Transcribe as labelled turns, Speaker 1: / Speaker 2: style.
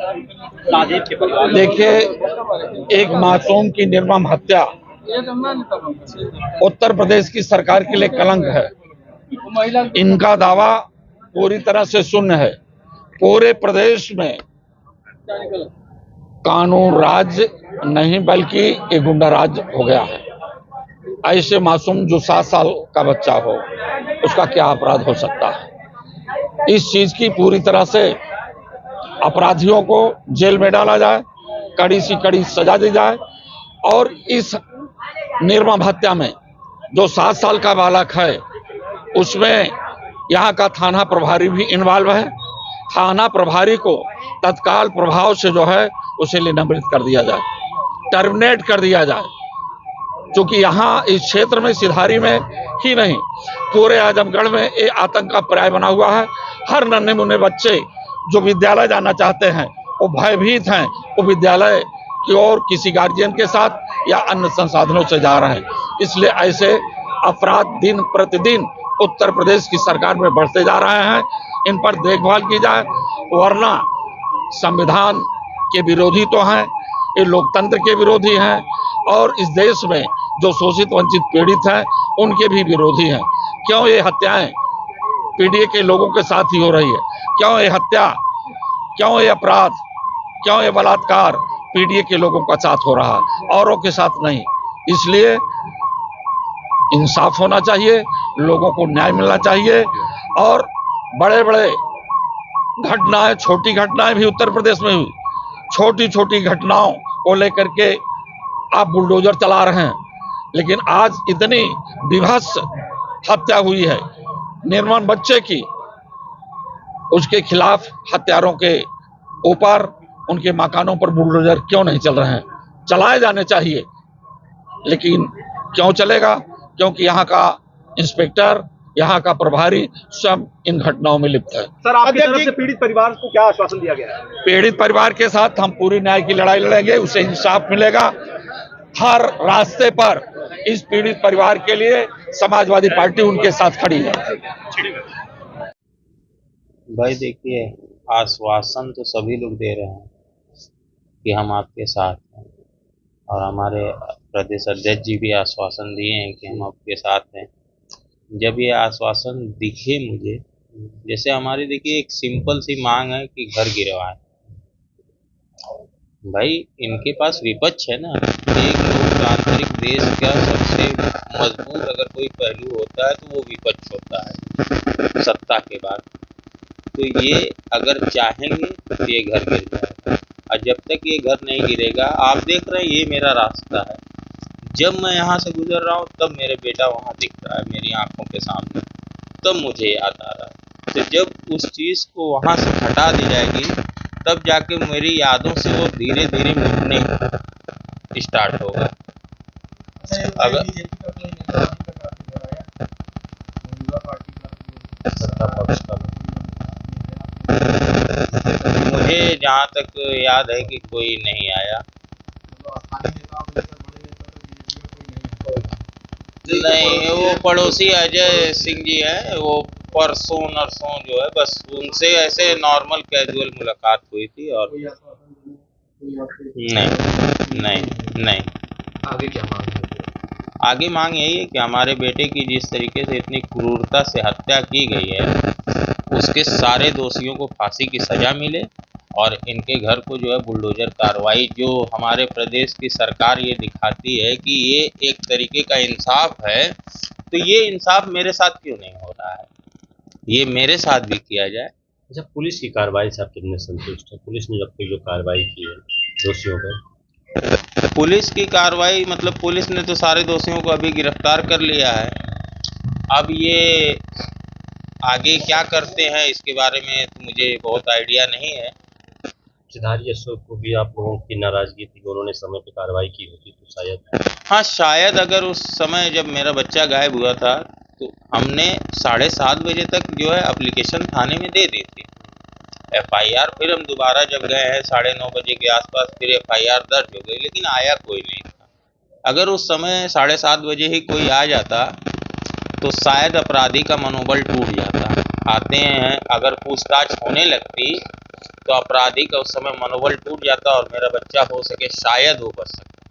Speaker 1: साजिद के परिवार।
Speaker 2: देखिए, एक मासूम की निर्मम हत्या उत्तर प्रदेश की सरकार के लिए कलंक है। इनका दावा पूरी तरह से शून्य है। पूरे प्रदेश में कानून राज नहीं बल्कि एक गुंडा राज हो गया है। ऐसे मासूम जो 7 साल का बच्चा हो, उसका क्या अपराध हो सकता है। इस चीज की पूरी तरह से अपराधियों को जेल में डाला जाए, कड़ी सी कड़ी सजा दी जाए। और इस निर्मम हत्या में जो 7 साल का बालक है, उसमें यहाँ का थाना प्रभारी भी इन्वॉल्व है। थाना प्रभारी को तत्काल प्रभाव से जो है उसे निलंबित कर दिया जाए, टर्मिनेट कर दिया जाए। क्योंकि यहाँ इस क्षेत्र में, सिधारी में ही नहीं, पूरे आजमगढ़ में ये आतंक का पर्याय बना हुआ है। हर नन्हे मुन्ने बच्चे जो विद्यालय जाना चाहते हैं वो भयभीत हैं। वो विद्यालय की ओर किसी गार्जियन के साथ या अन्य संसाधनों से जा रहे हैं। इसलिए ऐसे अपराध दिन प्रतिदिन उत्तर प्रदेश की सरकार में बढ़ते जा रहे हैं। इन पर देखभाल की जाए, वरना संविधान के विरोधी तो हैं, ये लोकतंत्र के विरोधी हैं और इस देश में जो शोषित वंचित पीड़ित हैं उनके भी विरोधी हैं। क्यों ये हत्याएं पीडीए के लोगों के साथ ही हो रही है? क्यों ये हत्या, क्यों ये अपराध, क्यों ये बलात्कार पीडीए के लोगों के साथ हो रहा है, औरों के साथ नहीं? इसलिए इंसाफ होना चाहिए, लोगों को न्याय मिलना चाहिए। और बड़े बड़े घटनाएं, छोटी घटनाएं भी उत्तर प्रदेश में हुई। छोटी छोटी घटनाओं को लेकर के आप बुलडोजर चला रहे हैं, लेकिन आज इतनी विभत्स हत्या हुई है निर्मम बच्चे की, उसके खिलाफ हत्यारों के ऊपर, उनके मकानों पर बुलडोजर क्यों नहीं चल रहे हैं? चलाए जाने चाहिए, लेकिन क्यों चलेगा? क्योंकि यहाँ का इंस्पेक्टर, यहाँ का प्रभारी सब इन घटनाओं में लिप्त है।
Speaker 1: सर, आपकी तरफ से पीड़ित परिवार को क्या आश्वासन दिया गया है?
Speaker 2: पीड़ित परिवार के साथ हम पूरी न्याय की लड़ाई लड़ेंगे, उसे इंसाफ मिलेगा। हर रास्ते पर इस पीड़ित परिवार के लिए समाजवादी पार्टी उनके साथ खड़ी है।
Speaker 3: भाई देखिए, आश्वासन तो सभी लोग दे रहे हैं कि हम आपके साथ हैं, और हमारे प्रदेश अध्यक्ष जी भी आश्वासन दिए हैं कि हम आपके साथ हैं। जब ये आश्वासन दिखे मुझे, जैसे हमारी देखिए एक सिंपल सी मांग है कि घर गिरवाएं। भाई इनके पास विपक्ष है ना, एक लोकतांत्रिक देश का सबसे मजबूत अगर कोई पहलू होता है तो वो विपक्ष होता है सत्ता के बाद। तो ये अगर चाहेंगे तो ये घर गिर जाएगा, और जब तक ये घर नहीं गिरेगा, आप देख रहे हैं ये मेरा रास्ता है। जब मैं यहाँ से गुजर रहा हूँ तब मेरे बेटा वहाँ दिख रहा है मेरी आंखों के सामने, तब मुझे याद आ रहा है। तो जब उस चीज़ को वहाँ से हटा दी जाएगी, तब जाके मेरी यादों से वो धीरे धीरे मिटने स्टार्ट होगा। अगर मुझे जहाँ तक याद है कि कोई नहीं आया। नहीं, वो पड़ोसी अजय सिंह जी है, वो परसों नरसों जो है, बस उनसे ऐसे नॉर्मल कैजुअल मुलाकात हुई थी। और नहीं।
Speaker 1: आगे क्या मांग है?
Speaker 3: आगे मांग यही है कि हमारे बेटे की जिस तरीके से इतनी क्रूरता से हत्या की गई है, उसके सारे दोषियों को फांसी की सजा मिले, और इनके घर को जो है बुलडोजर कार्रवाई, जो हमारे प्रदेश की सरकार ये दिखाती है कि ये एक तरीके का इंसाफ है, तो ये इंसाफ मेरे साथ क्यों नहीं हो रहा है? ये मेरे साथ भी किया जाए।
Speaker 4: अच्छा, पुलिस की कार्रवाई से आप कितने संतुष्ट है? पुलिस ने जब जो कार्रवाई की है दोषियों पर?
Speaker 3: पुलिस की कार्रवाई मतलब पुलिस ने तो सारे दोषियों को अभी गिरफ्तार कर लिया है। अब ये आगे क्या करते हैं इसके बारे में तो मुझे बहुत आइडिया नहीं है।
Speaker 4: सिधारी अशोक को भी आप लोगों की नाराजगी थी, उन्होंने समय पर कार्रवाई की होती तो शायद।
Speaker 3: हाँ, शायद अगर उस समय जब मेरा बच्चा गायब हुआ था तो हमने 7:30 बजे तक जो है एप्लीकेशन थाने में दे दी थी FIR। फिर हम दोबारा जब गए हैं 9:30 बजे के आसपास, फिर FIR दर्ज हो गई, लेकिन आया कोई नहीं था। अगर उस समय 7:30 बजे ही कोई आ जाता तो शायद अपराधी का मनोबल टूट जाता। आते हैं, अगर पूछताछ होने लगती तो अपराधी का उस समय मनोबल टूट जाता और मेरा बच्चा हो सके शायद वो बच सकता।